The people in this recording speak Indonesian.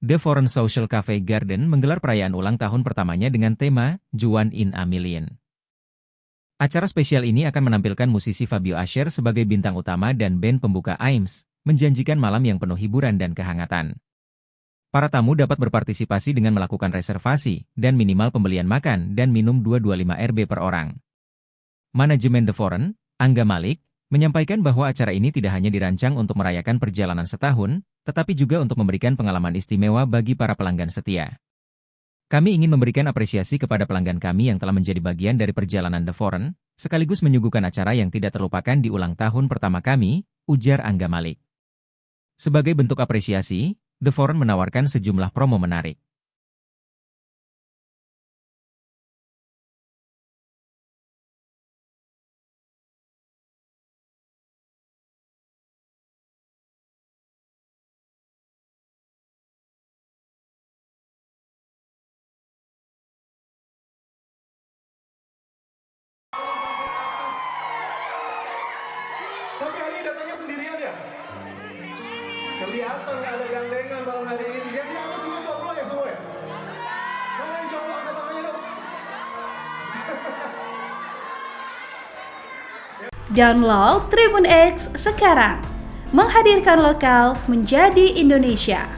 The Foreign Social Cafe Garden menggelar perayaan ulang tahun pertamanya dengan tema Juan in a Million. Acara spesial ini akan menampilkan musisi Fabio Asher sebagai bintang utama dan band pembuka AIMS, menjanjikan malam yang penuh hiburan dan kehangatan. Para tamu dapat berpartisipasi dengan melakukan reservasi dan minimal pembelian makan dan minum 225 Rb per orang. Manajemen The Foreign, Angga Malik, menyampaikan bahwa acara ini tidak hanya dirancang untuk merayakan perjalanan setahun, tetapi juga untuk memberikan pengalaman istimewa bagi para pelanggan setia. Kami ingin memberikan apresiasi kepada pelanggan kami yang telah menjadi bagian dari perjalanan The Foreign, sekaligus menyuguhkan acara yang tidak terlupakan di ulang tahun pertama kami, ujar Angga Malik. Sebagai bentuk apresiasi, The Foreign menawarkan sejumlah promo menarik. Tapi hari ini datangnya sendirian ya? Kelihatan nggak ada gandengan malam hari ini. Yang di atas semua jomblo ya semua ya? Mana yang jomblo angkat tangannya dong? Download Tribun X sekarang. Menghadirkan lokal menjadi Indonesia.